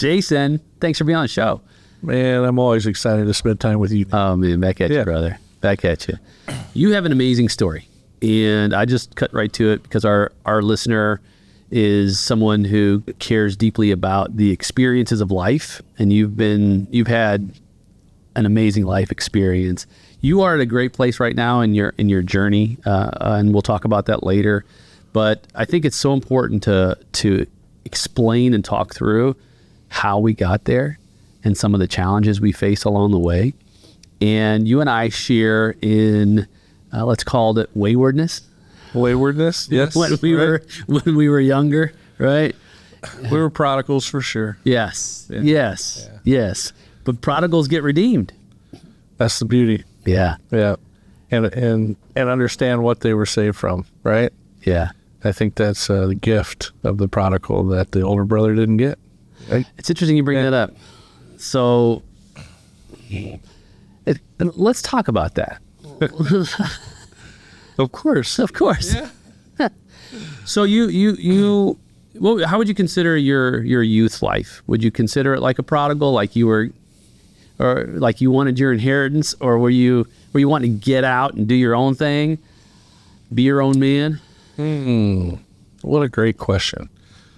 Jason, thanks for being on the show. Man, I'm always excited to spend time with you. Oh, man, back at you, brother. Back at you. You have an amazing story, and I just cut right to it because our listener is someone who cares deeply about the experiences of life, and you've had an amazing life experience. You are at a great place right now in your journey, and we'll talk about that later. But I think it's so important to explain and talk through how we got there and some of the challenges we face along the way. And you and I share in, let's call it waywardness. Waywardness, yes. When we were younger, right? We were prodigals for sure. Yes, yes. But prodigals get redeemed. That's the beauty. Yeah. And understand what they were saved from, right? Yeah. I think that's the gift of the prodigal that the older brother didn't get. Right? It's interesting you bring that up. So let's talk about that. Of course. Yeah. So well, how would you consider your youth life? Would you consider it like a prodigal, like you were, or like you wanted your inheritance, or were you wanting to get out and do your own thing, be your own man? What a great question.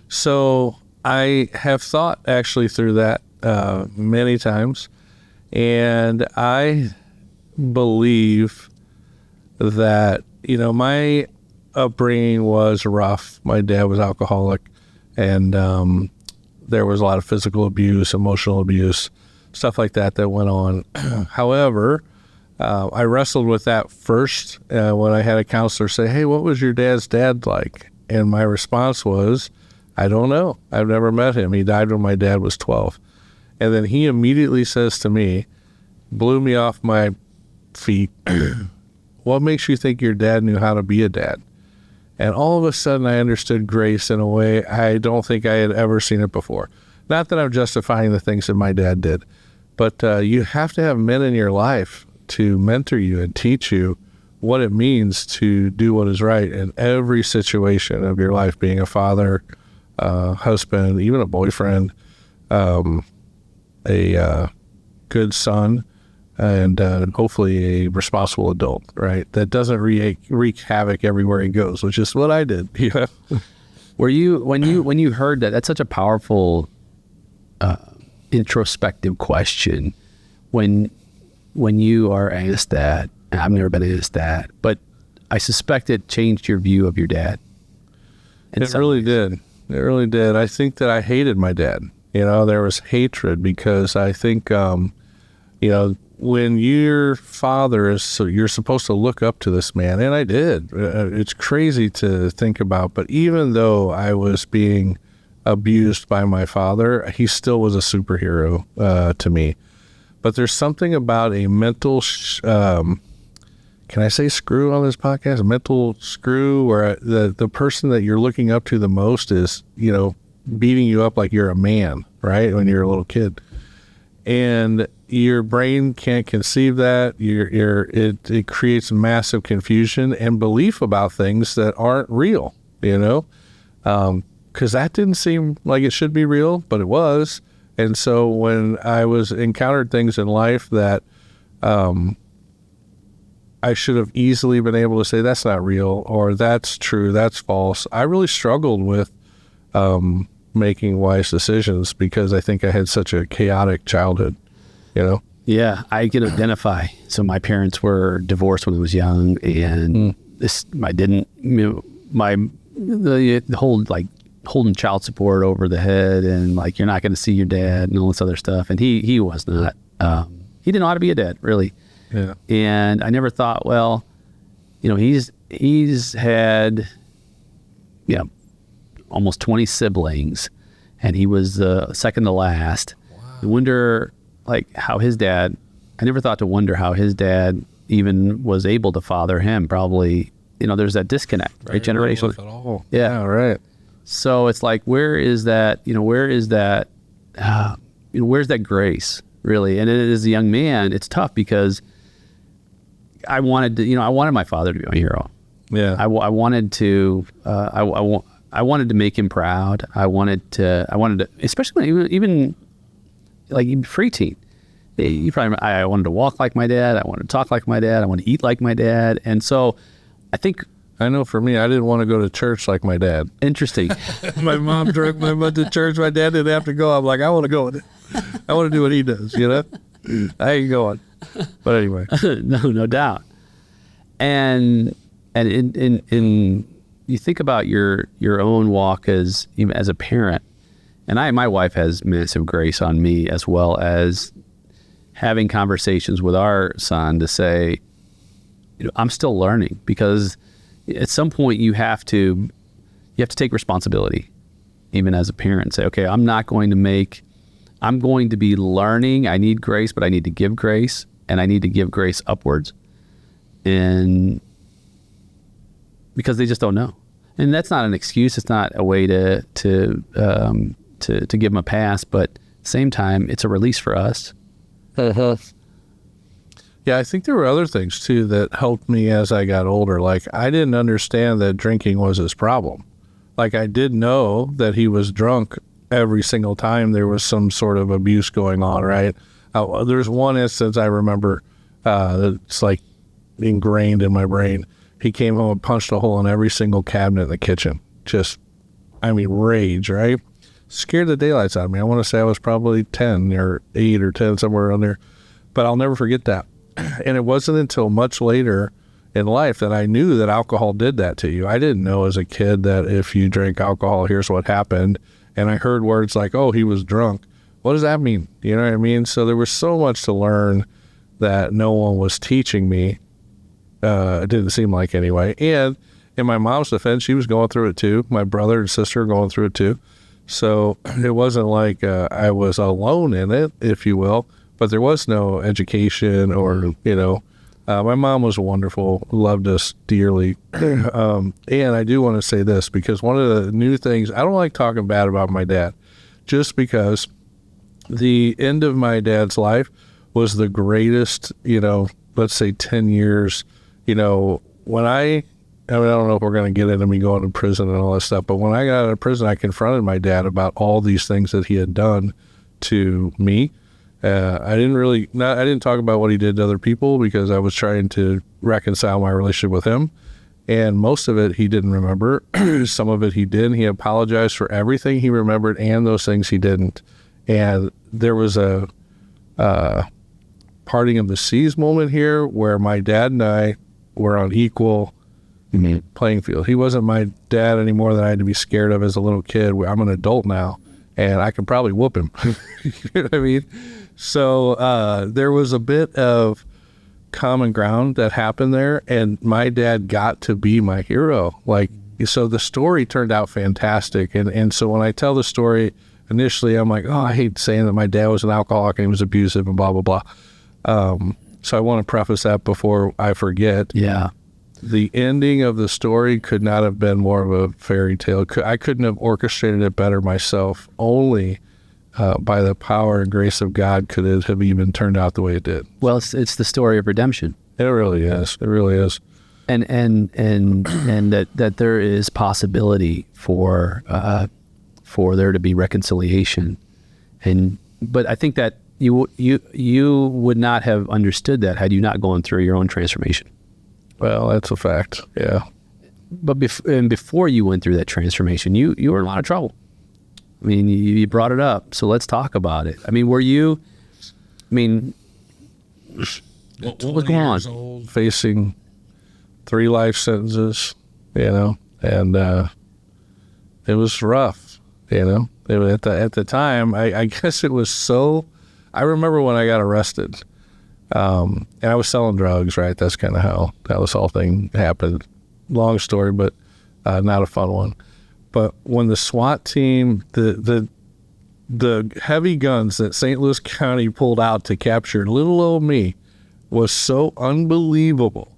So I have thought actually through that many times, and I believe that, my upbringing was rough. My dad was alcoholic, and there was a lot of physical abuse, emotional abuse, stuff like that went on. However, I wrestled with that first when I had a counselor say, "Hey, what was your dad's dad like?" And my response was, "I don't know. I've never met him. He died when my dad was 12. And then he immediately says to me, blew me off my feet, "What makes you think your dad knew how to be a dad?" And all of a sudden I understood grace in a way I don't think I had ever seen it before. Not that I'm justifying the things that my dad did, but you have to have men in your life to mentor you and teach you what it means to do what is right in every situation of your life, being a father, husband, even a boyfriend, a good son, and hopefully a responsible adult, right? That doesn't wreak havoc everywhere he goes, which is what I did. Yeah. Were you, when you heard that, that's such a powerful introspective question when you are asked that, and I've never been asked that, but I suspect it changed your view of your dad. It really did. It really did. I think that I hated my dad. There was hatred because I think, when your father is, so you're supposed to look up to this man, and I did. It's crazy to think about, but even though I was being abused by my father, he still was a superhero to me. But there's something about a mental, can I say screw on this podcast? A mental screw where the person that you're looking up to the most is, beating you up like you're a man, right? When you're a little kid. And your brain can't conceive that. It creates massive confusion and belief about things that aren't real, because that didn't seem like it should be real, but it was. And so when I encountered things in life that I should have easily been able to say that's not real, or that's true, that's false, I really struggled with making wise decisions because I think I had such a chaotic childhood, Yeah, I can identify. So my parents were divorced when I was young, and the whole like holding child support over the head, and like you're not going to see your dad and all this other stuff. And he was not. He didn't know how to be a dad, really. Yeah. And I never thought, well, he's had, almost 20 siblings, and he was the second to last. Wow. I wonder, how his dad. I never thought to wonder how his dad even was able to father him. Probably, there's that disconnect, right? Generationally. At all. Yeah, right. So it's like, where is that? Where's that grace, really? And as a young man, it's tough because I wanted my father to be my hero. Yeah. I wanted to. I wanted to make him proud. I wanted to, especially when even like even preteen. I wanted to walk like my dad. I wanted to talk like my dad. I wanted to eat like my dad. And so I think, I know for me, I didn't want to go to church like my dad. Interesting. My mom drug my mom to church. My dad didn't have to go. I'm like, I want to go with it. I want to do what he does, you know? I ain't going. But anyway. No doubt. And in you think about your own walk as a parent, and my wife has massive grace on me, as well as having conversations with our son to say, I'm still learning, because at some point you have to take responsibility, even as a parent, and say, okay, I'm going to be learning. I need grace, but I need to give grace, and I need to give grace upwards. And because they just don't know. And that's not an excuse. It's not a way to give them a pass, but at the same time, it's a release for us. Yeah, I think there were other things too that helped me as I got older. Like, I didn't understand that drinking was his problem. Like, I did know that he was drunk every single time there was some sort of abuse going on, right? There's one instance I remember that's like ingrained in my brain. He came home and punched a hole in every single cabinet in the kitchen. Just, rage, right? Scared the daylights out of me. I want to say I was probably 10 or 8 or 10, somewhere around there. But I'll never forget that. And it wasn't until much later in life that I knew that alcohol did that to you. I didn't know as a kid that if you drink alcohol, here's what happened. And I heard words like, oh, he was drunk. What does that mean? You know what I mean? So there was so much to learn that no one was teaching me. It didn't seem like, anyway. And in my mom's defense, she was going through it too. My brother and sister were going through it too. So it wasn't like I was alone in it, if you will. But there was no education or, my mom was wonderful, loved us dearly. And I do want to say this, because one of the new things, I don't like talking bad about my dad, just because the end of my dad's life was the greatest, let's say 10 years, when I don't know if we're going to get into me going to prison and all that stuff, but when I got out of prison, I confronted my dad about all these things that he had done to me. I didn't talk about what he did to other people, because I was trying to reconcile my relationship with him. And most of it he didn't remember. Some of it he did. He apologized for everything he remembered and those things he didn't. And there was a parting of the seas moment here where my dad and I were on equal playing field. He wasn't my dad anymore that I had to be scared of as a little kid. I'm an adult now, and I can probably whoop him. You know what I mean? So there was a bit of common ground that happened there, and my dad got to be my hero. So the story turned out fantastic. And so when I tell the story, initially I'm like, oh, I hate saying that my dad was an alcoholic and he was abusive and blah, blah, blah. So I want to preface that before I forget. Yeah. The ending of the story could not have been more of a fairy tale. I couldn't have orchestrated it better myself. Only by the power and grace of God could it have even turned out the way it did. Well, it's the story of redemption. It really is. It really is. And that there is possibility for there to be reconciliation. But I think that you would not have understood that had you not gone through your own transformation. Well, that's a fact. Yeah. But before you went through that transformation, you were in a lot of trouble. I mean, you brought it up, so let's talk about it. I mean, what was going on? Old, facing 3 life sentences, and it was rough, At the time, I guess it was so. I remember when I got arrested, and I was selling drugs, right? That's kind of how this whole thing happened. Long story, but not a fun one. But when the SWAT team, the heavy guns that St. Louis County pulled out to capture little old me was so unbelievable.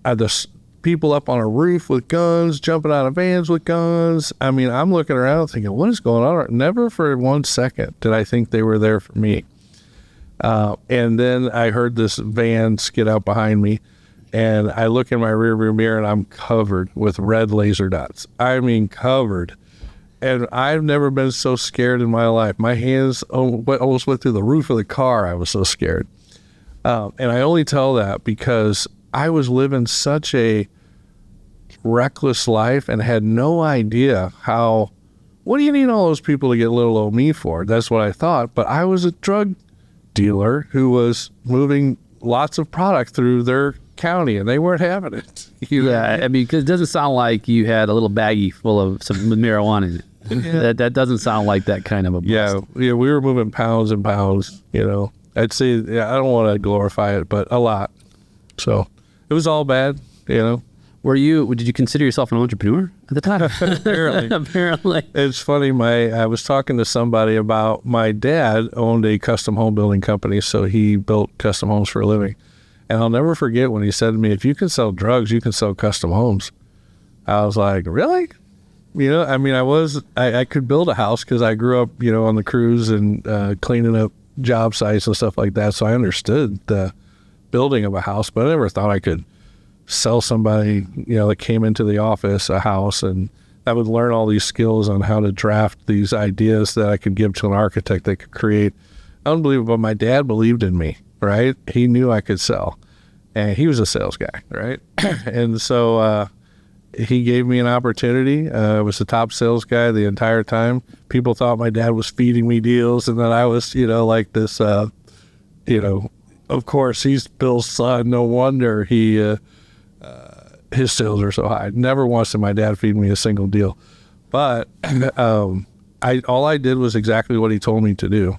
The people up on a roof with guns, jumping out of vans with guns. I mean, I'm looking around thinking, what is going on? Never for 1 second did I think they were there for me. And then I heard this van skid out behind me, and I look in my rearview mirror and I'm covered with red laser dots. I mean, covered. And I've never been so scared in my life. My hands almost went through the roof of the car. I was so scared. And I only tell that because I was living such a reckless life and had no idea what do you need all those people to get little old me for? That's what I thought. But I was a drug dealer who was moving lots of product through their county, and they weren't having it. Yeah, I mean, because it doesn't sound like you had a little baggie full of some marijuana in it. Yeah. That doesn't sound like that kind of a bust. Yeah, we were moving pounds and pounds, I'd say, I don't want to glorify it, but a lot. So it was all bad, Did you consider yourself an entrepreneur at the time? Apparently. It's funny, I was talking to somebody about my dad owned a custom home building company, so he built custom homes for a living. And I'll never forget when he said to me, if you can sell drugs, you can sell custom homes. I was like, really? I could build a house because I grew up, on the crews and cleaning up job sites and stuff like that. So I understood the building of a house, but I never thought I could sell somebody, that came into the office a house, and I would learn all these skills on how to draft these ideas that I could give to an architect that could create. Unbelievable. My dad believed in me, right? He knew I could sell, and he was a sales guy, right? And so, he gave me an opportunity. I was the top sales guy the entire time. People thought my dad was feeding me deals, and that I was, like this, of course, he's Bill's son. No wonder his sales are so high. Never once did my dad feed me a single deal. But all I did was exactly what he told me to do.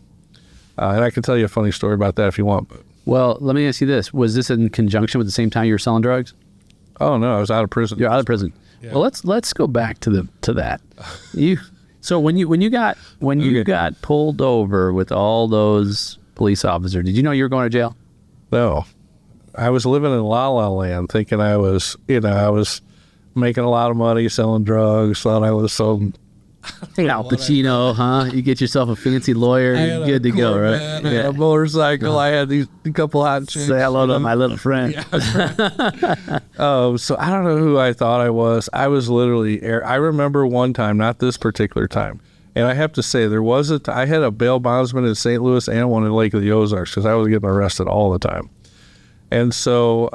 And I can tell you a funny story about that if you want. Well, let me ask you this. Was this in conjunction with the same time you were selling drugs? Oh no, I was out of prison. You're out of prison. Yeah. Well, let's go back to that. So when you got pulled over with all those police officers, did you know you were going to jail? No, I was living in La La Land, thinking I was making a lot of money selling drugs. Thought I was some Al Pacino, huh? You get yourself a fancy lawyer, you're good to go, right? I had a motorcycle. I had a couple hot chicks. Say hello to my little friend. So I don't know who I thought I was. I was literally I remember one time, not this particular time, and I have to say I had a bail bondsman in St. Louis and one in Lake of the Ozarks because I was getting arrested all the time. And so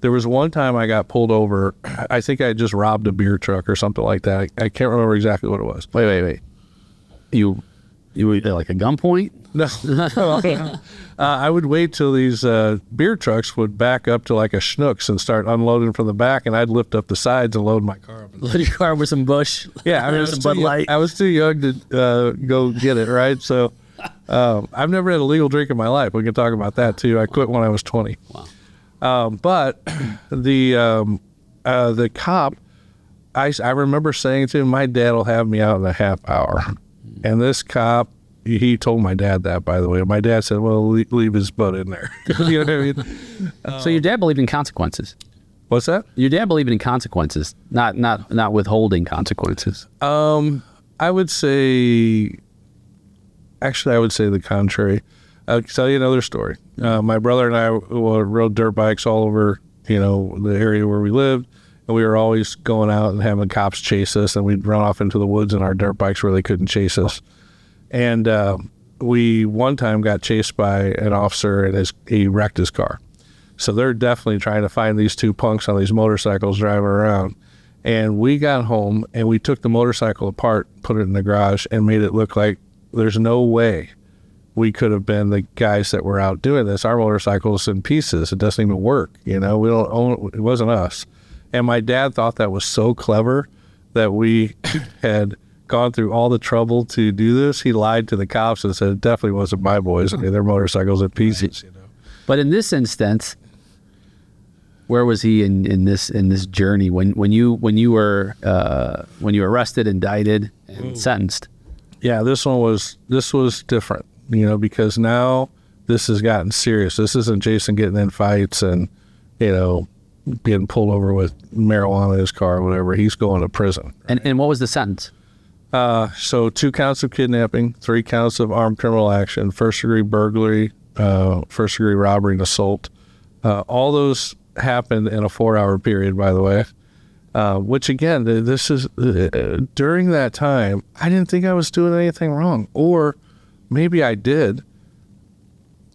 there was one time I got pulled over. I think I just robbed a beer truck or something like that. I can't remember exactly what it was. Wait. You were like a gunpoint? No. I would wait till these beer trucks would back up to like a Schnucks and start unloading from the back, and I'd lift up the sides and load my car up. Load your car with some Busch? Yeah, some Bud Light. I was too young to go get it, right? So I've never had a legal drink in my life. We can talk about that too. I quit when I was 20. Wow. But the cop, I remember saying to him, my dad will have me out in a half hour. And this cop, he told my dad that, by the way. My dad said, well, leave his butt in there. You know what I mean? So your dad believed in consequences. What's that? Your dad believed in consequences, not withholding consequences. I would say the contrary. I'll tell you another story. My brother and I rode dirt bikes all over, the area where we lived, and we were always going out and having cops chase us, and we'd run off into the woods in our dirt bikes where they couldn't chase us. And we one time got chased by an officer, and he wrecked his car. So they're definitely trying to find these two punks on these motorcycles driving around. And we got home, and we took the motorcycle apart, put it in the garage, and made it look like there's no way we could have been the guys that were out doing this. Our motorcycle's in pieces. It doesn't even work. We don't own it. It wasn't us. And my dad thought that was so clever that we had gone through all the trouble to do this. He lied to the cops and said it definitely wasn't my boys. I mean, their motorcycles in pieces. Right. But in this instance, where was he in this journey when you were arrested, indicted, and sentenced? Yeah, this was different. Because now this has gotten serious. This isn't Jason getting in fights and, being pulled over with marijuana in his car or whatever. He's going to prison. Right? And what was the sentence? So 2 counts of kidnapping, 3 counts of armed criminal action, first-degree burglary, first-degree robbery and assault. All those happened in a 4-hour period, by the way. Which again, this is during that time, I didn't think I was doing anything wrong, or maybe I did,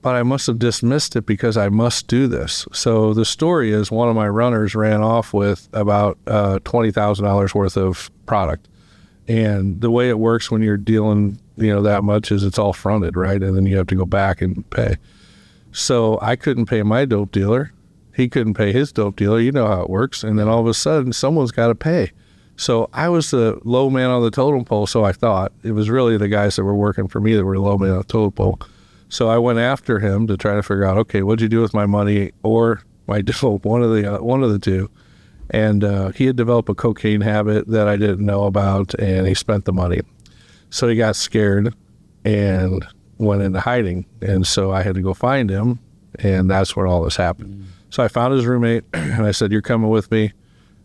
but I must have dismissed it because I must do this. So the story is one of my runners ran off with about $20,000 worth of product. And the way it works when you're dealing, that much is it's all fronted, right? And then you have to go back and pay. So I couldn't pay my dope dealer. He couldn't pay his dope dealer. You know how it works. And then all of a sudden, someone's got to pay. So I was the low man on the totem pole, so I thought. It was really the guys that were working for me that were the low man on the totem pole. So I went after him to try to figure out, okay, what'd you do with my money or my dope, one of the two. And he had developed a cocaine habit that I didn't know about, and he spent the money. So he got scared and went into hiding. And so I had to go find him, and that's where all this happened. So I found his roommate, and I said, you're coming with me,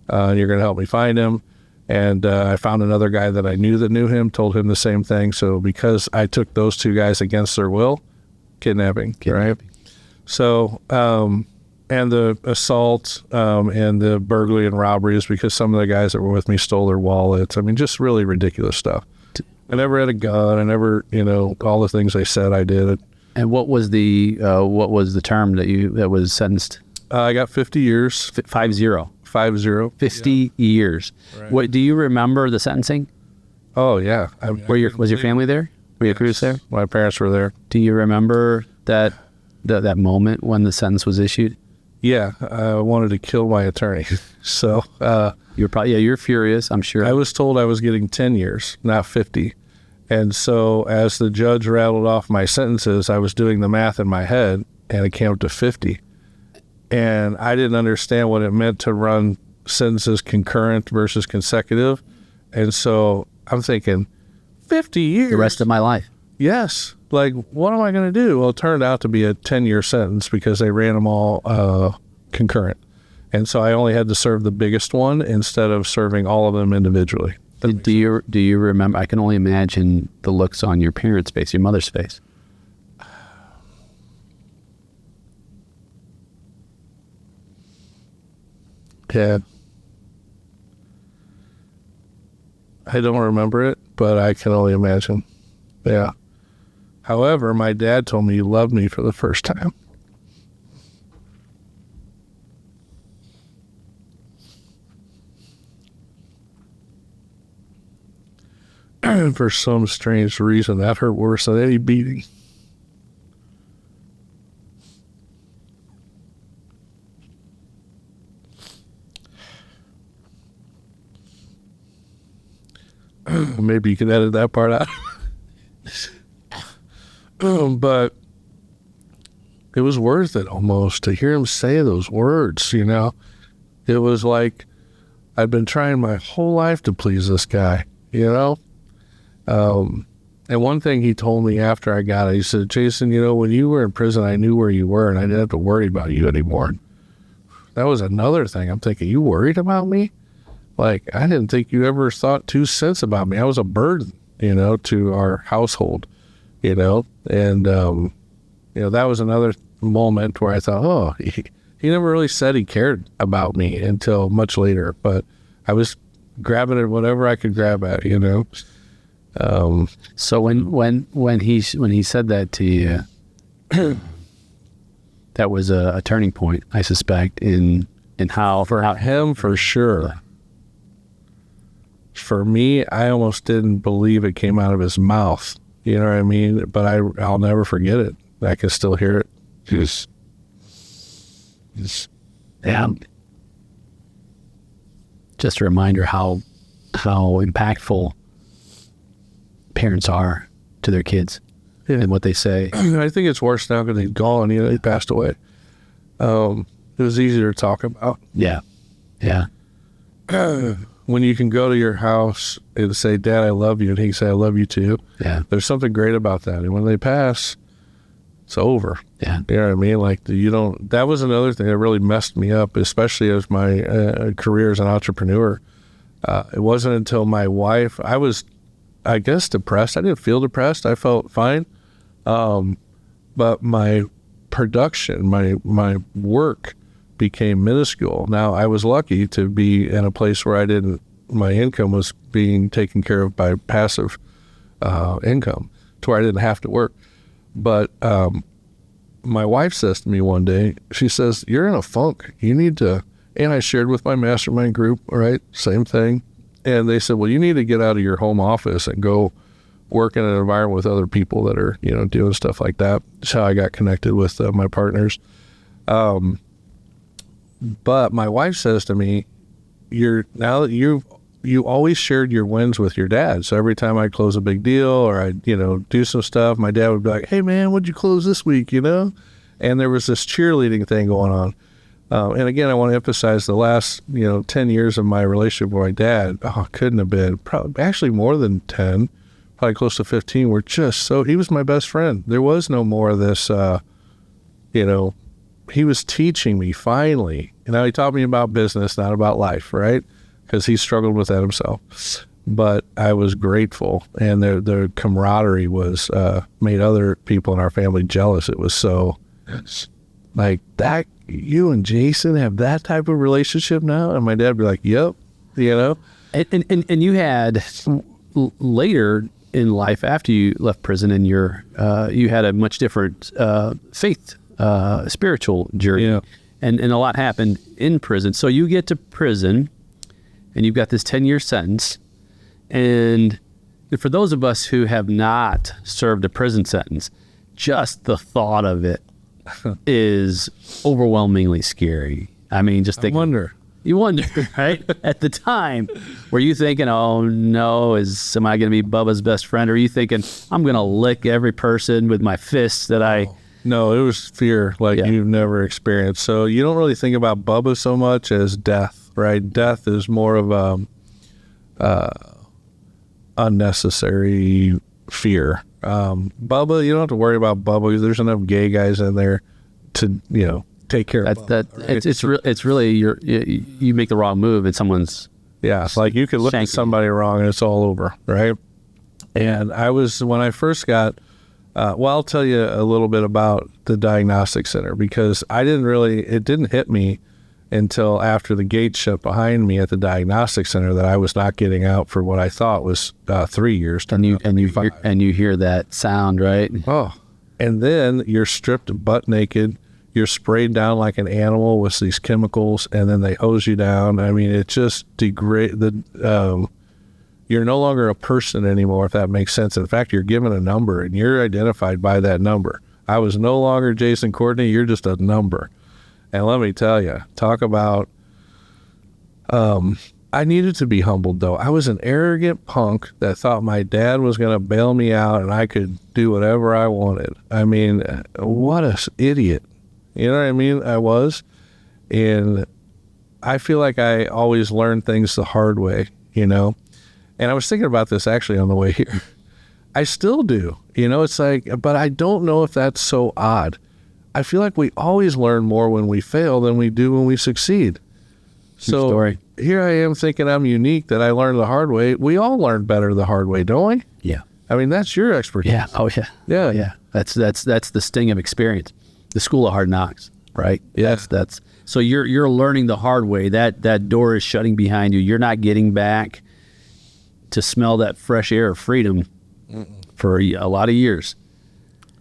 and you're going to help me find him. And I found another guy that I knew that knew him, told him the same thing. So because I took those two guys against their will, kidnapping. Right? So, and the assault and the burglary and robbery is because some of the guys that were with me stole their wallets. I mean, just really ridiculous stuff. I never had a gun. I never, all the things they said I did. And what was the term that was sentenced? I got 50 years. 50. 50 years. Right. What do you remember the sentencing? Oh yeah. Was your family there? Were your crews there? My parents were there. Do you remember that moment when the sentence was issued? Yeah, I wanted to kill my attorney. So you're furious, I'm sure. I was told I was getting 10 years, not 50. And so as the judge rattled off my sentences, I was doing the math in my head, and it came up to 50. And I didn't understand what it meant to run sentences concurrent versus consecutive. And so I'm thinking, 50 years? The rest of my life. Yes. Like, what am I going to do? Well, it turned out to be a 10-year sentence because they ran them all concurrent. And so I only had to serve the biggest one instead of serving all of them individually. Do you remember? I can only imagine the looks on your parents' face, your mother's face. Yeah. I don't remember it, but I can only imagine. Yeah. However, my dad told me he loved me for the first time. And for some strange reason, that hurt worse than any beating. Maybe you can edit that part out. But it was worth it almost to hear him say those words, It was like I'd been trying my whole life to please this guy, And one thing he told me after I got it, he said, Jason, when you were in prison, I knew where you were, and I didn't have to worry about you anymore. That was another thing. I'm thinking, you worried about me? Like, I didn't think you ever thought 2 cents about me. I was a burden, to our household, and, that was another moment where I thought, oh, he never really said he cared about me until much later, but I was grabbing at whatever I could grab at, So when he said that to you, that was a turning point, I suspect, in how for him, for sure. For me, I almost didn't believe it came out of his mouth. You know what I mean? But I'll never forget it. I can still hear it. Just yeah. Just a reminder how impactful parents are to their kids and what they say. I think it's worse now because he's gone. He passed away. It was easier to talk about. Yeah. Yeah. When you can go to your house and say, Dad, I love you, and he can say, I love you too. Yeah. There's something great about that. And when they pass, it's over. Yeah. You know what I mean? Like, that was another thing that really messed me up, especially as my career as an entrepreneur. It wasn't until my wife, I was, I guess, depressed. I didn't feel depressed. I felt fine. But my production, my work became minuscule. Now, I was lucky to be in a place where my income was being taken care of by passive income to where I didn't have to work. But my wife says to me one day, she says, "You're in a funk. You need to," and I shared with my mastermind group, all right, same thing. And they said, "Well, you need to get out of your home office and go work in an environment with other people that are, doing stuff like that." That's how I got connected with my partners. But my wife says to me, now that you always shared your wins with your dad. So every time I close a big deal or I, do some stuff, my dad would be like, "Hey man, what'd you close this week?" And there was this cheerleading thing going on. And again, I want to emphasize the last, 10 years of my relationship with my dad, couldn't have been, probably actually more than 10, probably close to 15, were just he was my best friend. There was no more of this, he was teaching me finally. He taught me about business, not about life, right? Because he struggled with that himself. But I was grateful, and the camaraderie was made other people in our family jealous. It was so like that. You and Jason have that type of relationship now, and my dad would be like, "Yep," And you had later in life after you left prison, and you had a much different faith, spiritual journey, and a lot happened in prison. So you get to prison, and you've got this 10-year sentence, and for those of us who have not served a prison sentence, just the thought of it is overwhelmingly scary. I mean, just think. You wonder, right? At the time, were you thinking, "Oh no, am I going to be Bubba's best friend?" Or are you thinking, "I'm going to lick every person with my fists that I..." No, it was fear like you've never experienced. So you don't really think about Bubba so much as death, right? Death is more of unnecessary fear. Bubba, you don't have to worry about Bubba because there's enough gay guys in there to, take care of Bubba, right? It's really you make the wrong move and someone's it's like you could look at somebody wrong and it's all over, right? And when I first got I'll tell you a little bit about the diagnostic center, because it didn't hit me until after the gate shut behind me at the diagnostic center that I was not getting out for what I thought was 3 years. And you hear that sound, right? Oh, and then you're stripped butt naked. You're sprayed down like an animal with these chemicals, and then they hose you down. I mean, it just you're no longer a person anymore, if that makes sense. In fact, you're given a number, and you're identified by that number. I was no longer Jason Courtney. You're just a number. And let me tell you, talk about, I needed to be humbled, though. I was an arrogant punk that thought my dad was going to bail me out and I could do whatever I wanted. I mean, what an idiot. You know what I mean? I was. And I feel like I always learned things the hard way, And I was thinking about this actually on the way here. I still do. It's like, but I don't know if that's so odd. I feel like we always learn more when we fail than we do when we succeed. So story. Here I am thinking I'm unique, that I learned the hard way. We all learn better the hard way, don't we? Yeah. I mean, that's your expertise. Yeah. Oh yeah. Yeah. Yeah. That's the sting of experience. The school of hard knocks, right? Yes. That's so you're learning the hard way. That door is shutting behind you. You're not getting back to smell that fresh air of freedom for a lot of years.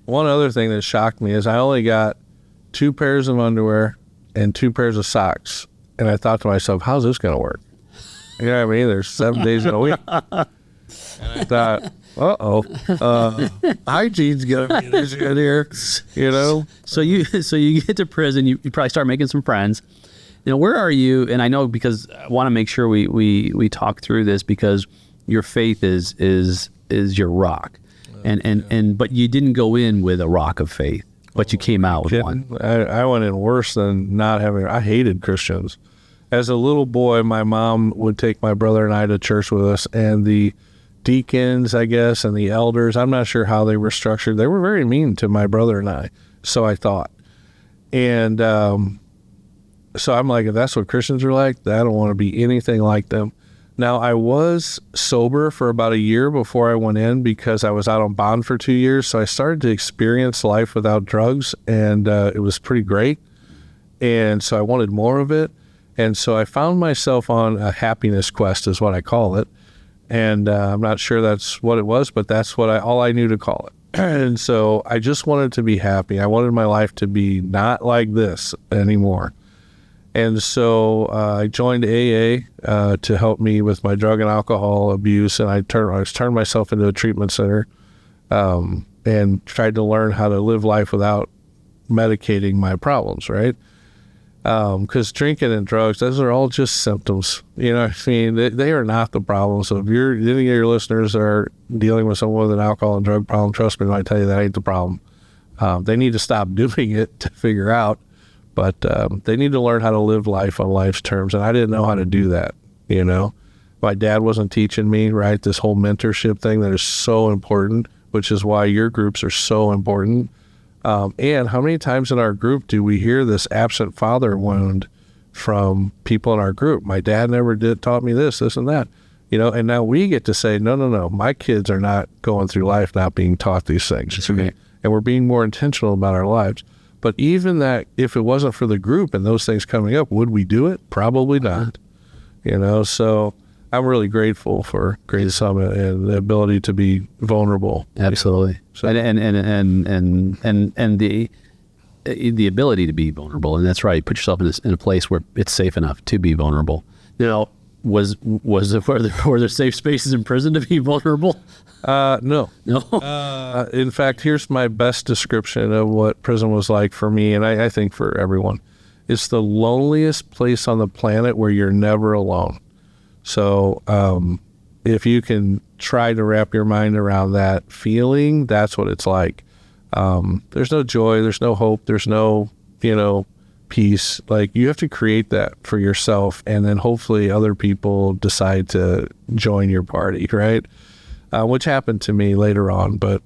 One other thing that shocked me is I only got 2 pairs of underwear and 2 pairs of socks. And I thought to myself, how's this going to work? You know what I mean? There's 7 days in a week. And I thought, hygiene's going to be an issue in here, So you get to prison, you probably start making some friends. Where are you? And I know, because I want to make sure we talk through this, because your faith is your rock. But you didn't go in with a rock of faith, but you came out with one. I went in worse than not having. I hated Christians. As a little boy, my mom would take my brother and I to church with us, and the deacons, I guess, and the elders, I'm not sure how they were structured. They were very mean to my brother and I, so I thought. And so I'm like, if that's what Christians are like, I don't want to be anything like them. Now, I was sober for about a year before I went in, because I was out on bond for 2 years. So I started to experience life without drugs, and it was pretty great. And so I wanted more of it. And so I found myself on a happiness quest is what I call it. And I'm not sure that's what it was, but that's what all I knew to call it. And so I just wanted to be happy. I wanted my life to be not like this anymore. And so I joined AA to help me with my drug and alcohol abuse. And I turned myself into a treatment center and tried to learn how to live life without medicating my problems, right? Because drinking and drugs, those are all just symptoms. You know what I mean? They are not the problem. So if any of your listeners are dealing with someone with an alcohol and drug problem, trust me when I tell you that ain't the problem. They need to stop doing it to figure out, but they need to learn how to live life on life's terms. And I didn't know how to do that, you know? My dad wasn't teaching me, right? This whole mentorship thing that is so important, which is why your groups are so important. And how many times in our group do we hear this absent father wound from people in our group? My dad never taught me this and that, you know, and now we get to say, no, my kids are not going through life not being taught these things. That's right. And we're being more intentional about our lives. But even that, if it wasn't for the group and those things coming up, would we do it? Probably not, you know, so I'm really grateful for Great Summit and the ability to be vulnerable. Absolutely. So, and the ability to be vulnerable. And that's right. Put yourself in a place where it's safe enough to be vulnerable. Now, were there safe spaces in prison to be vulnerable? No. In fact, here's my best description of what prison was like for me, and I think for everyone. It's the loneliest place on the planet where you're never alone. So if you can try to wrap your mind around that feeling, that's what it's like. There's no joy, there's no hope, there's no, peace. Like, you have to create that for yourself, and then hopefully other people decide to join your party, right? Which happened to me later on. But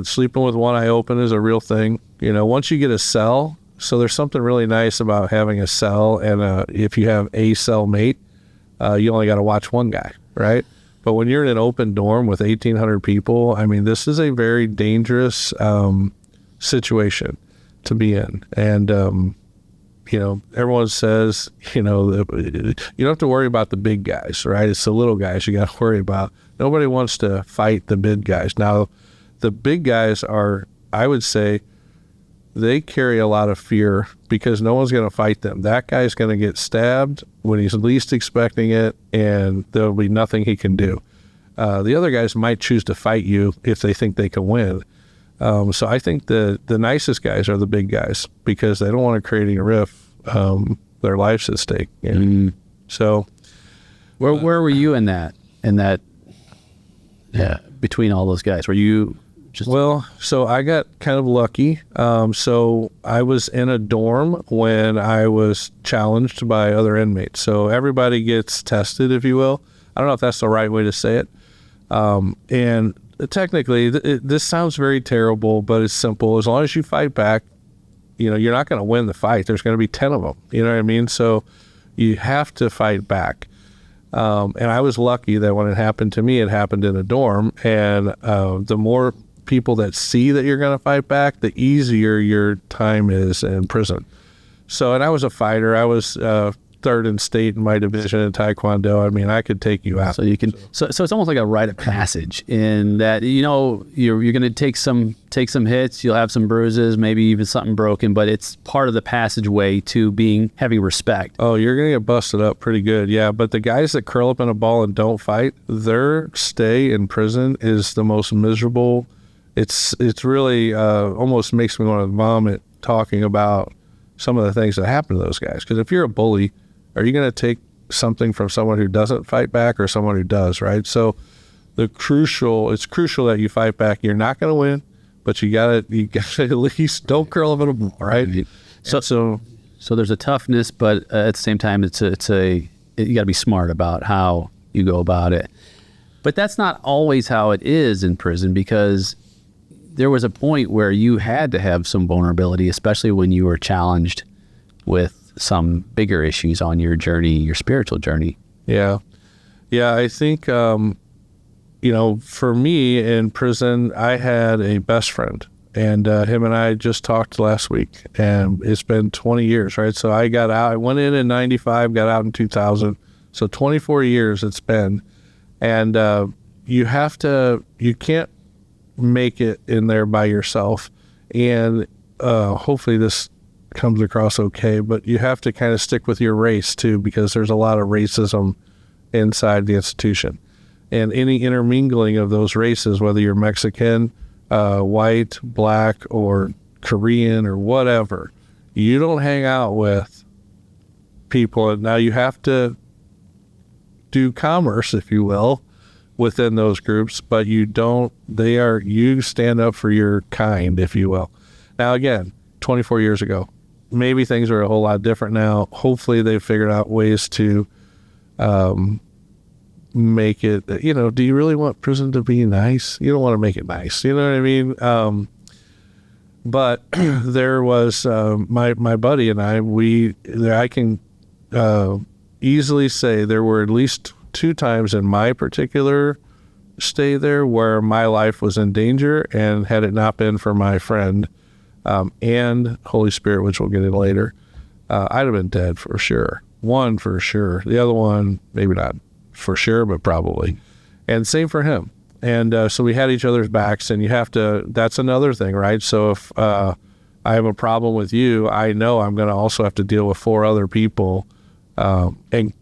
sleeping with one eye open is a real thing. Once you get a cell, so there's something really nice about having a cell, and if you have a cellmate, you only got to watch one guy, right? But when you're in an open dorm with 1,800 people, I mean, this is a very dangerous situation to be in. And, everyone says, you don't have to worry about the big guys, right? It's the little guys you got to worry about. Nobody wants to fight the big guys. Now, the big guys are, I would say, they carry a lot of fear because no one's going to fight them. That guy's going to get stabbed when he's least expecting it, and there'll be nothing he can do. The other guys might choose to fight you if they think they can win. So I think the nicest guys are the big guys because they don't want to create any rift. Their life's at stake. So where were you in that between all those guys? Were you just... Well, so I got kind of lucky. So I was in a dorm when I was challenged by other inmates. So everybody gets tested, if you will. I don't know if that's the right way to say it. And technically, this sounds very terrible, but it's simple. As long as you fight back, you're not going to win the fight. There's going to be 10 of them. You know what I mean? So you have to fight back. And I was lucky that when it happened to me, it happened in a dorm. And the more people that see that you're going to fight back, the easier your time is in prison. So, and I was a fighter. I was third in state in my division in Taekwondo. I mean, I could take you out. So you can. So it's almost like a rite of passage in that you're going to take some hits. You'll have some bruises, maybe even something broken, but it's part of the passageway to having respect. Oh, you're going to get busted up pretty good, yeah. But the guys that curl up in a ball and don't fight, their stay in prison is the most miserable. It's really almost makes me want to vomit talking about some of the things that happen to those guys. Because if you're a bully, are you going to take something from someone who doesn't fight back or someone who does, right? So it's crucial that you fight back. You're not going to win, but you got to at least don't curl up in a ball, right? So there's a toughness, but at the same time, you got to be smart about how you go about it. But that's not always how it is in prison, because there was a point where you had to have some vulnerability, especially when you were challenged with some bigger issues on your journey, your spiritual journey. Yeah. I think, for me in prison, I had a best friend. And him and I just talked last week, and it's been 20 years, right? So I got out. I went in 95, got out in 2000. So 24 years it's been. And you can't make it in there by yourself. And hopefully this comes across okay, but you have to kind of stick with your race too, because there's a lot of racism inside the institution. And any intermingling of those races, whether you're Mexican, white, black, or Korean, or whatever, you don't hang out with people. And now you have to do commerce, if you will, within those groups, but you stand up for your kind, if you will. Now, again, 24 years ago, maybe things are a whole lot different now. Hopefully they've figured out ways to make it, do you really want prison to be nice? You don't want to make it nice. You know what I mean? But there was my buddy and I can easily say there were at least 2 times in my particular stay there where my life was in danger, and had it not been for my friend and Holy Spirit, which we'll get in later, I'd have been dead for sure. One for sure. The other one, maybe not for sure, but probably. And same for him. And so we had each other's backs, and that's another thing, right? So if I have a problem with you, I know I'm going to also have to deal with 4 other people. And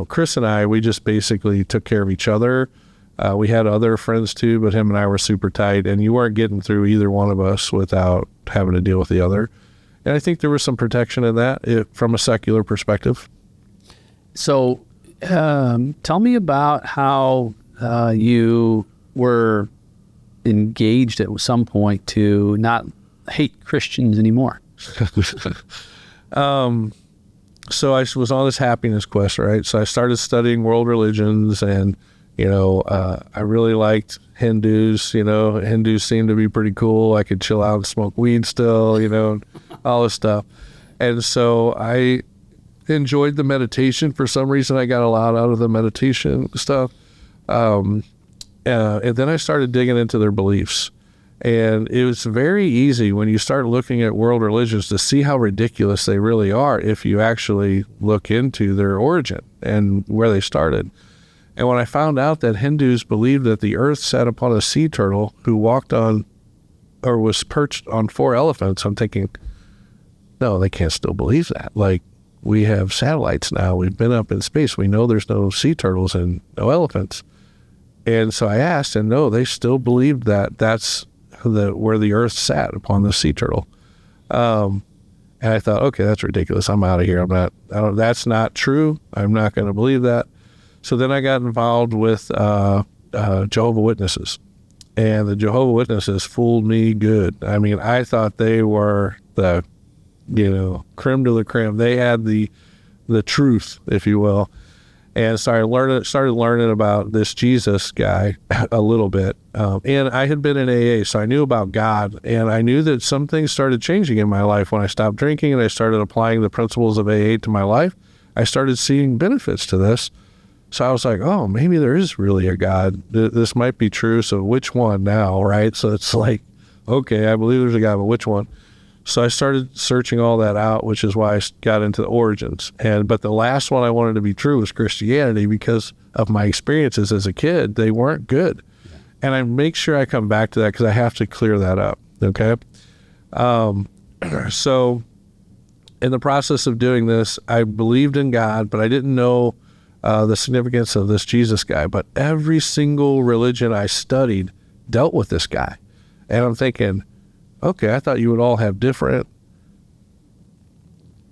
Chris and I, we just basically took care of each other. We had other friends too, but him and I were super tight, and you weren't getting through either one of us without having to deal with the other. And I think there was some protection in that from a secular perspective. So tell me about how you were engaged at some point to not hate Christians anymore. So I was on this happiness quest, right? So I started studying world religions, and, I really liked Hindus. Hindus seemed to be pretty cool. I could chill out and smoke weed still, all this stuff. And so I enjoyed the meditation. For some reason, I got a lot out of the meditation stuff. And then I started digging into their beliefs. And it was very easy when you start looking at world religions to see how ridiculous they really are if you actually look into their origin and where they started. And when I found out that Hindus believed that the earth sat upon a sea turtle who walked on or was perched on 4 elephants, I'm thinking, no, they can't still believe that. Like, we have satellites now. We've been up in space. We know there's no sea turtles and no elephants. And so I asked, and no, they still believed that that's where the earth sat upon the sea turtle. And I thought, okay, that's ridiculous. I'm out of here. That's not true. I'm not going to believe that. So then I got involved with Jehovah's Witnesses, and the Jehovah's Witnesses fooled me good. I mean, I thought they were the, creme de la creme. They had the truth, if you will. And started learning about this Jesus guy a little bit. And I had been in AA, so I knew about God. And I knew that some things started changing in my life when I stopped drinking and I started applying the principles of AA to my life. I started seeing benefits to this. So I was like, oh, maybe there is really a God. This might be true. So which one now, right? So it's like, okay, I believe there's a God, but which one? So I started searching all that out, which is why I got into the origins. But the last one I wanted to be true was Christianity, because of my experiences as a kid. They weren't good. Yeah. And I make sure I come back to that because I have to clear that up, okay? So in the process of doing this, I believed in God, but I didn't know the significance of this Jesus guy. But every single religion I studied dealt with this guy. And I'm thinking, okay, I thought you would all have different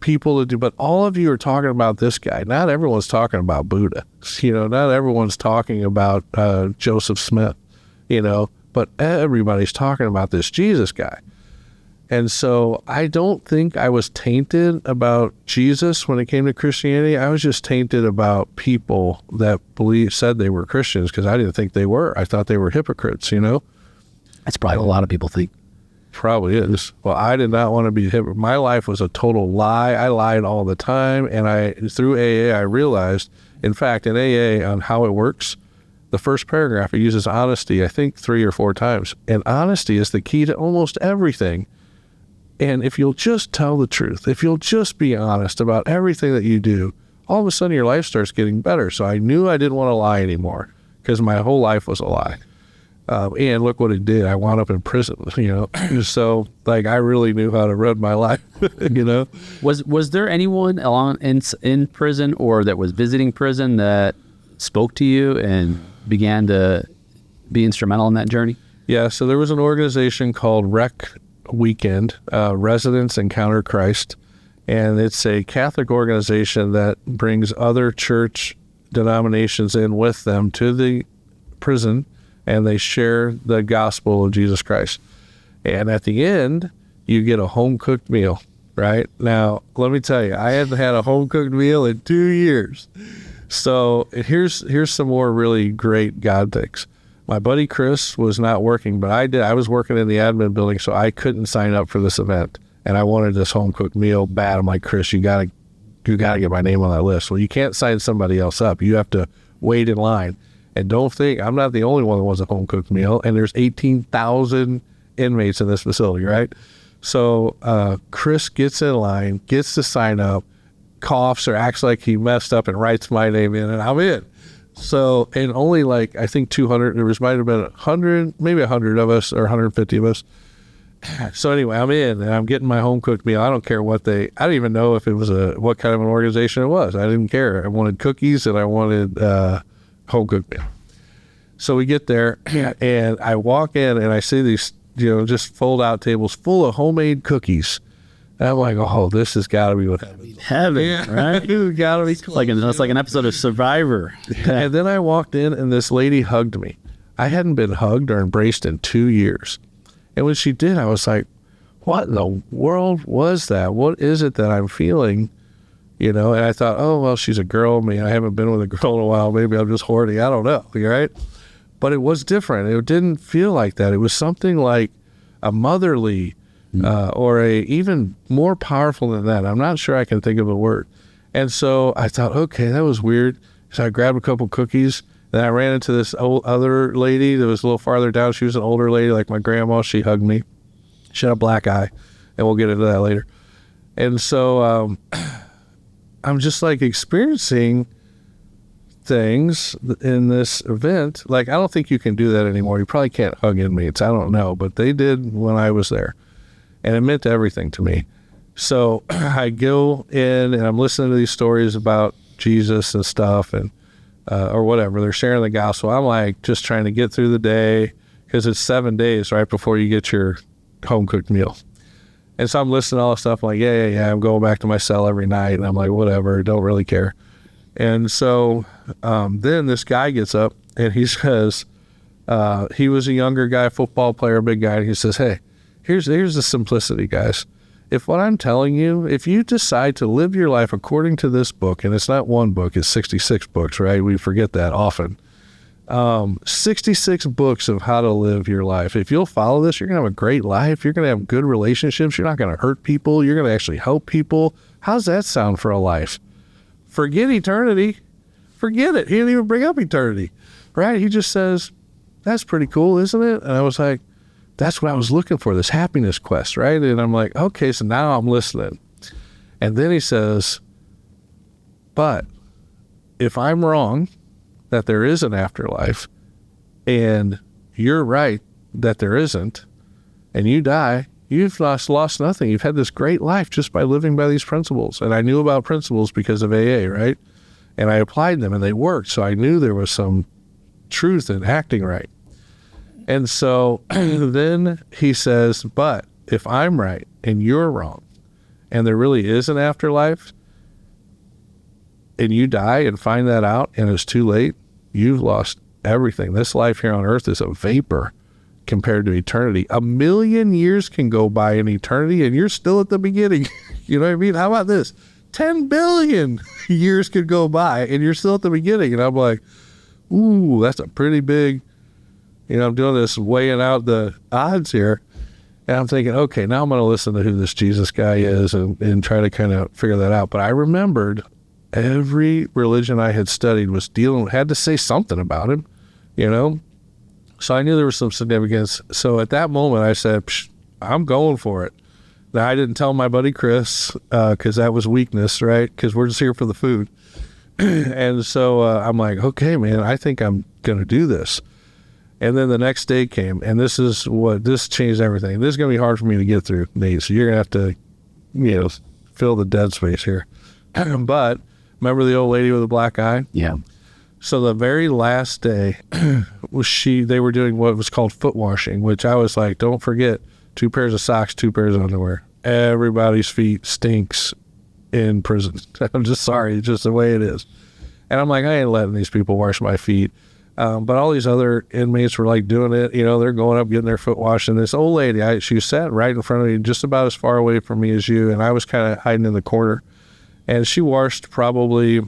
people to do, but all of you are talking about this guy. Not everyone's talking about Buddha. Not everyone's talking about Joseph Smith, but everybody's talking about this Jesus guy. And so I don't think I was tainted about Jesus when it came to Christianity. I was just tainted about people that said they were Christians, because I didn't think they were. I thought they were hypocrites, That's probably what a lot of people think. Probably is. Well, I did not want to be hypocrite. My life was a total lie. I lied all the time. And through AA, I realized, in fact, in AA, on how it works, the first paragraph, it uses honesty, I think 3 or 4 times. And honesty is the key to almost everything. And if you'll just tell the truth, if you'll just be honest about everything that you do, all of a sudden your life starts getting better. So I knew I didn't want to lie anymore because my whole life was a lie. And look what it did. I wound up in prison, So like I really knew how to run my life, Was there anyone along in prison or that was visiting prison that spoke to you and began to be instrumental in that journey? Yeah, so there was an organization called Rec Weekend, Residents Encounter Christ, and it's a Catholic organization that brings other church denominations in with them to the prison, and they share the gospel of Jesus Christ. And at the end, you get a home-cooked meal, right? Now, let me tell you, I hadn't had a home-cooked meal in 2 years. So here's some more really great God things. My buddy Chris was not working, but I did. I was working in the admin building, so I couldn't sign up for this event. And I wanted this home-cooked meal bad. I'm like, Chris, you gotta get my name on that list. Well, you can't sign somebody else up. You have to wait in line. And don't think, I'm not the only one that wants a home-cooked meal. And there's 18,000 inmates in this facility, right? So Chris gets in line, gets to sign up, coughs or acts like he messed up and writes my name in, and I'm in. So, and only like, I think 200, might have been 100, maybe 100 of us or 150 of us. So anyway, I'm in and I'm getting my home cooked meal. I don't care I don't even know if it was what kind of an organization it was. I didn't care. I wanted cookies and I wanted home cooked meal. So we get there and I walk in and I see these, just fold out tables full of homemade cookies. And I'm like, oh, this has got to be what heaven, right? It's got to be cool. It's like an episode of Survivor. And then I walked in and this lady hugged me. I hadn't been hugged or embraced in 2 years. And when she did, I was like, what in the world was that? What is it that I'm feeling? And I thought, oh, well, she's a girl. I haven't been with a girl in a while. Maybe I'm just horny. I don't know, right? But it was different. It didn't feel like that. It was something like a motherly or a even more powerful than that. I'm not sure I can think of a word. And so I thought, okay, that was weird. So I grabbed a couple cookies. Then I ran into this other lady that was a little farther down. She was an older lady, like my grandma. She hugged me. She had a black eye, and we'll get into that later. And so I'm just like experiencing things in this event. Like, I don't think you can do that anymore. You probably can't hug inmates. I don't know, but they did when I was there. And it meant everything to me. So I go in and I'm listening to these stories about Jesus and stuff and or whatever. They're sharing the gospel. I'm like just trying to get through the day because it's 7 days right before you get your home-cooked meal. And so I'm listening to all this stuff. I'm like, yeah. I'm going back to my cell every night. And I'm like, whatever, don't really care. And so then this guy gets up and he says, he was a younger guy, football player, big guy. And he says, hey, here's the simplicity, guys. If what I'm telling you, if you decide to live your life according to this book, and it's not one book, it's 66 books, right? We forget that often. 66 books of how to live your life. If you'll follow this, you're going to have a great life. You're going to have good relationships. You're not going to hurt people. You're going to actually help people. How's that sound for a life? Forget eternity. Forget it. He didn't even bring up eternity, right? He just says, that's pretty cool, isn't it? And I was like, that's what I was looking for, this happiness quest, right? And I'm like, okay, so now I'm listening. And then he says, but if I'm wrong that there is an afterlife and you're right that there isn't, and you die, you've lost nothing. You've had this great life just by living by these principles. And I knew about principles because of AA, right? And I applied them and they worked. So I knew there was some truth in acting right. And so then he says, but if I'm right and you're wrong, and there really is an afterlife, and you die and find that out and it's too late, you've lost everything. This life here on earth is a vapor compared to eternity. 1,000,000 years can go by in eternity and you're still at the beginning. You know what I mean? How about this? 10 billion years could go by and you're still at the beginning. And I'm like, ooh, that's a pretty big... I'm doing this weighing out the odds here. And I'm thinking, okay, now I'm going to listen to who this Jesus guy is and try to kind of figure that out. But I remembered every religion I had studied had to say something about him. you know? So I knew there was some significance. So at that moment, I said, I'm going for it. Now, I didn't tell my buddy Chris because that was weakness, right? Because we're just here for the food. And so I'm like, okay, man, I think I'm going to do this. And then the next day came, and this changed everything. This is going to be hard for me to get through, Nate. So you're going to have to, fill the dead space here. But remember the old lady with the black eye? Yeah. So the very last day, they were doing what was called foot washing, which I was like, don't forget, 2 pairs of socks, 2 pairs of underwear. Everybody's feet stinks in prison. I'm just sorry, it's just the way it is. And I'm like, I ain't letting these people wash my feet. But all these other inmates were like doing it. They're going up, getting their foot washed. And this old lady, she sat right in front of me, just about as far away from me as you. And I was kind of hiding in the corner. And she washed probably,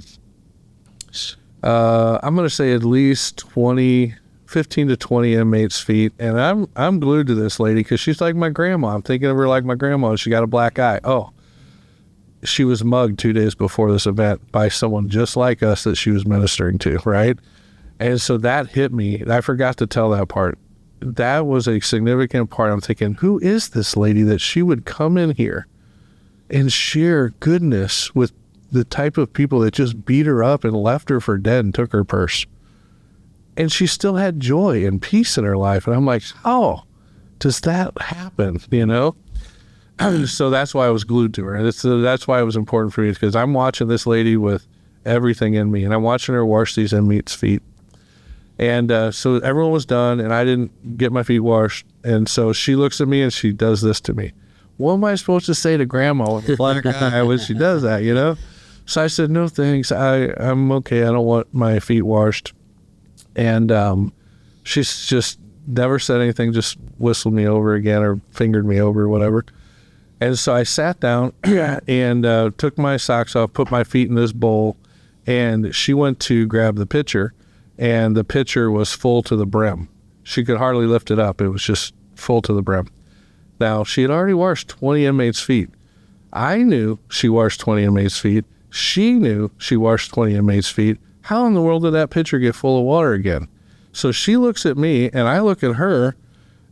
I'm going to say at least 15 to 20 inmates' feet. And I'm glued to this lady because she's like my grandma. I'm thinking of her like my grandma. She got a black eye. Oh, she was mugged 2 days before this event by someone just like us that she was ministering to, right? And so that hit me. I forgot to tell that part. That was a significant part. I'm thinking, who is this lady that she would come in here and share goodness with the type of people that just beat her up and left her for dead and took her purse? And she still had joy and peace in her life. And I'm like, how does that happen, So that's why I was glued to her. And that's why it was important for me, because I'm watching this lady with everything in me, and I'm watching her wash these inmates' feet. And so everyone was done, and I didn't get my feet washed. And so she looks at me, and she does this to me. What am I supposed to say to Grandma with a black eye when she does that, So I said, no thanks. I'm okay. I don't want my feet washed. And she's just never said anything, just whistled me over again or fingered me over or whatever. And so I sat down and took my socks off, put my feet in this bowl, and she went to grab the pitcher, and the pitcher was full to the brim. She could hardly lift it up. It was just full to the brim. Now, she had already washed 20 inmates' feet. I knew she washed 20 inmates' feet. She knew she washed 20 inmates' feet. How in the world did that pitcher get full of water again? So she looks at me, and I look at her,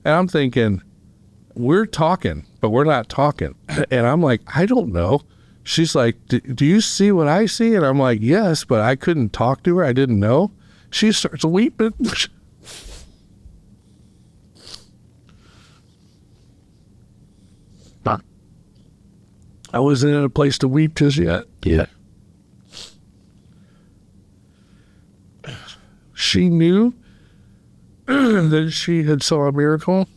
and I'm thinking, we're talking, but we're not talking. And I'm like, I don't know. She's like, do you see what I see? And I'm like, yes, but I couldn't talk to her. I didn't know. She starts weeping. I wasn't in a place to weep just yet. Yeah. She knew that she had saw a miracle.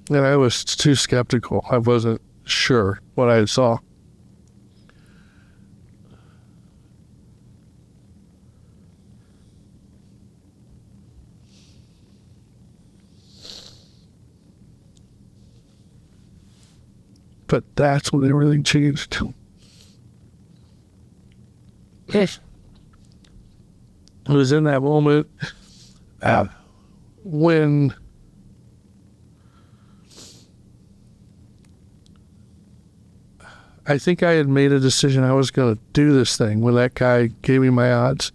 And I was too skeptical. I wasn't sure what I saw. But that's when everything changed. Yes. It was in that moment when I think I had made a decision I was going to do this thing when that guy gave me my odds.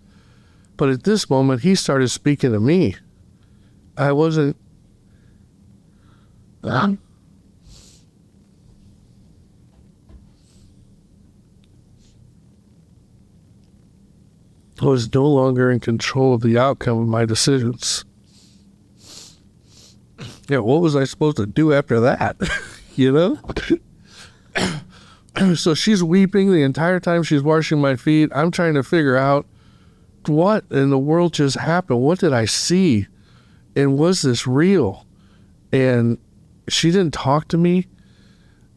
But at this moment, he started speaking to me. I wasn't... I was no longer in control of the outcome of my decisions. Yeah, what was I supposed to do after that? So she's weeping the entire time she's washing my feet. I'm trying to figure out what in the world just happened. What did I see? And was this real? And she didn't talk to me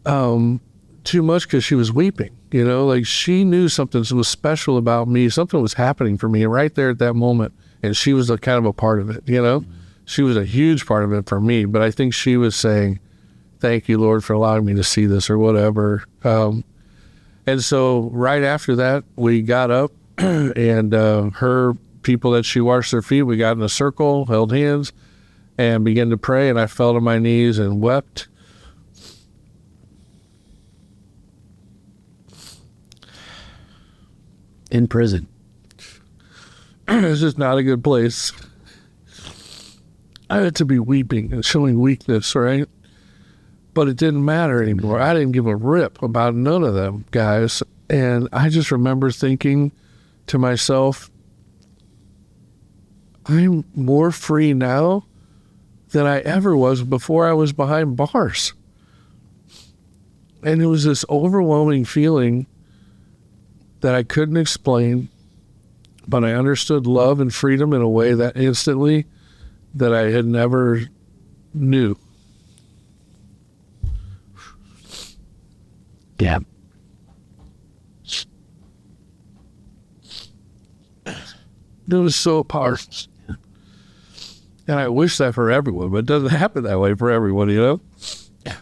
too much because she was weeping. Like she knew something was special about me. Something was happening for me right there at that moment. And she was kind of a part of it, She was a huge part of it for me. But I think she was saying, thank you, Lord, for allowing me to see this or whatever. And so right after that, we got up and her people that she washed their feet, we got in a circle, held hands, and began to pray. And I fell to my knees and wept. In prison. This is not a good place. I had to be weeping and showing weakness, right? But it didn't matter anymore. I didn't give a rip about none of them guys. And I just remember thinking to myself, I'm more free now than I ever was before I was behind bars. And it was this overwhelming feeling that I couldn't explain, but I understood love and freedom in a way that instantly that I had never knew. Yeah. It was so powerful. And I wish that for everyone, but it doesn't happen that way for everyone, you know?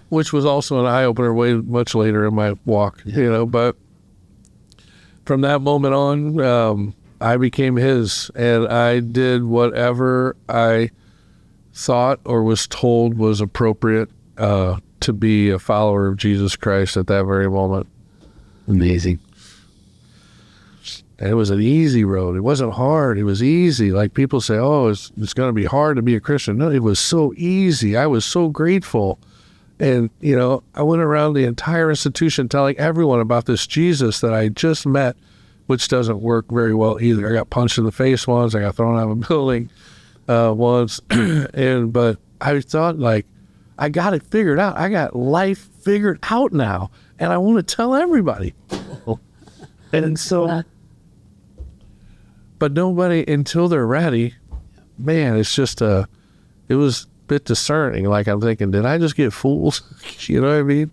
Which was also an eye-opener way much later in my walk, you know? But from that moment on, I became his, and I did whatever I thought or was told was appropriate to be a follower of Jesus Christ at that very moment. Amazing. And it was an easy road. It wasn't hard. It was easy. Like people say, oh, it's going to be hard to be a Christian. No, it was so easy. I was so grateful. And, you know, I went around the entire institution telling everyone about this Jesus that I just met, which doesn't work very well either. I got punched in the face once. I got thrown out of a building once. But I thought, like, I got it figured out. I got life figured out now. And I want to tell everybody. And so... But nobody, until they're ready, man, it's just it was a bit discerning. Like I'm thinking, did I just get fooled? You know what I mean?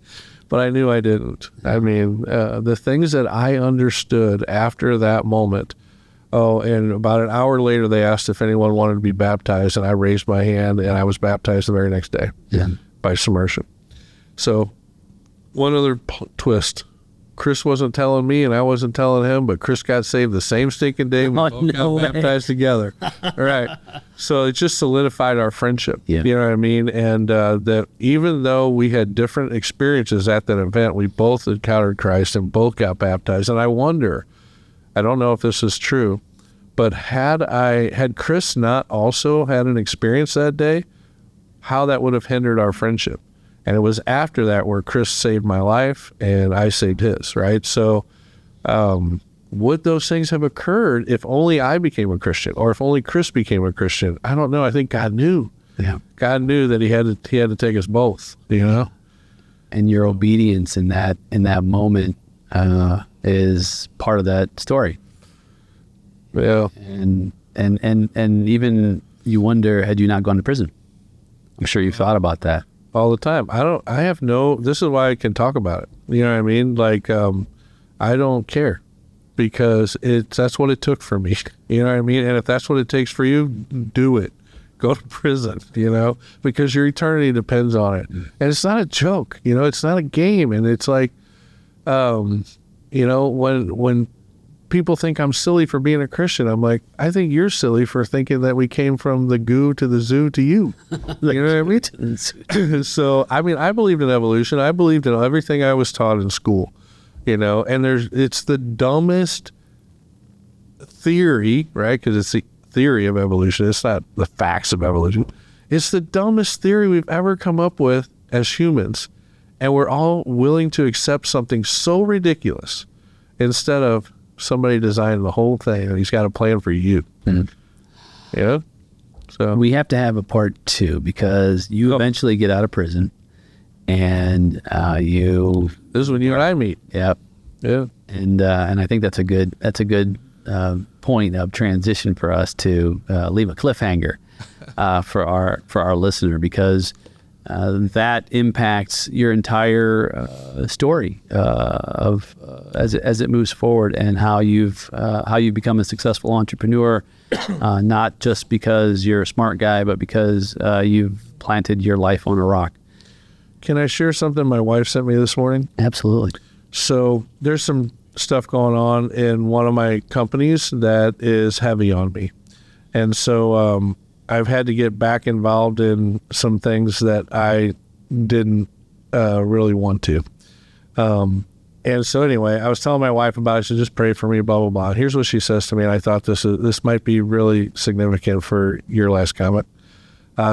But I knew I didn't. I mean, the things that I understood after that moment, and about an hour later, they asked if anyone wanted to be baptized, and I raised my hand, and I was baptized the very next day by submersion. So one other twist. Chris wasn't telling me and I wasn't telling him, but Chris got saved the same stinking day. We both got baptized together. All right. So it just solidified our friendship. Yeah. You know what I mean? And that even though we had different experiences at that event, we both encountered Christ and both got baptized. And I wonder, I don't know if this is true, but had Chris not also had an experience that day, how that would have hindered our friendship. And it was after that where Chris saved my life and I saved his, right? So would those things have occurred if only I became a Christian or if only Chris became a Christian? I don't know. I think God knew. Yeah. God knew that he had to take us both, you know? And your obedience in that moment is part of that story. Yeah. And even you wonder, had you not gone to prison? I'm sure you've thought about that. All the time. This is why I can talk about it. You know what I mean? Like, I don't care because that's what it took for me. You know what I mean? And if that's what it takes for you, do it. Go to prison, you know, because your eternity depends on it. And it's not a joke, you know, it's not a game. And it's like, you know, when people think I'm silly for being a Christian, I'm like, I think you're silly for thinking that we came from the goo to the zoo to you. You know what I mean? So, I mean, I believed in evolution. I believed in everything I was taught in school, you know, and it's the dumbest theory, right? Because it's the theory of evolution. It's not the facts of evolution. It's the dumbest theory we've ever come up with as humans. And we're all willing to accept something so ridiculous instead of somebody designed the whole thing and he's got a plan for you. Mm-hmm. You know? So we have to have a part 2 because you eventually get out of prison and this is when you and I meet. Yep. Yeah. And I think that's a good point of transition for us to leave a cliffhanger for our listener, because that impacts your entire story as it moves forward, and how you've become a successful entrepreneur, not just because you're a smart guy, but because you've planted your life on a rock. Can I share something my wife sent me this morning? Absolutely. So there's some stuff going on in one of my companies that is heavy on me, and so I've had to get back involved in some things that I didn't really want to. And so anyway, I was telling my wife about it. She said, just pray for me, blah, blah, blah. Here's what she says to me, and I thought this might be really significant for your last comment.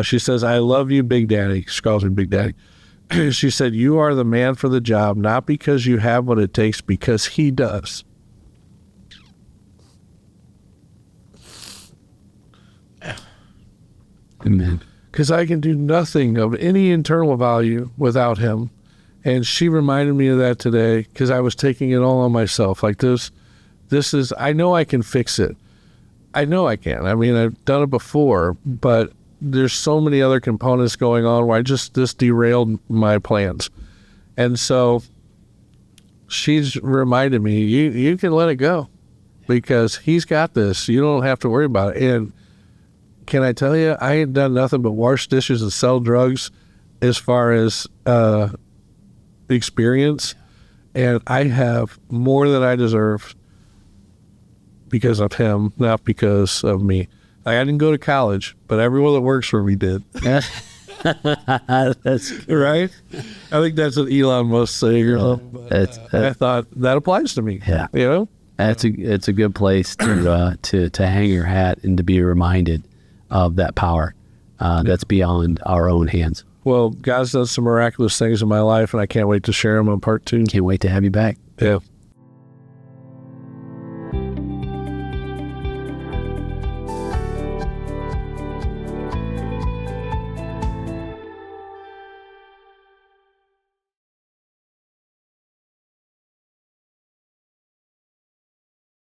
She says, I love you, Big Daddy. She calls me Big Daddy. She said, you are the man for the job, not because you have what it takes, because he does. Amen. Because I can do nothing of any internal value without him. And she reminded me of that today because I was taking it all on myself. Like this is, I know I can fix it. I know I can. I mean, I've done it before, but there's so many other components going on where this derailed my plans. And so she's reminded me, you can let it go because he's got this. You don't have to worry about it. And can I tell you, I ain't done nothing but wash dishes and sell drugs as far as experience. And I have more than I deserve because of him, not because of me. Like, I didn't go to college, but everyone that works for me did. That's right. I think that's what Elon Musk saying or something. I thought that applies to me. Yeah, you know, it's a good place to hang your hat and to be reminded of that power that's beyond our own hands. Well, God's done some miraculous things in my life, and I can't wait to share them on part 2. Can't wait to have you back. Yeah.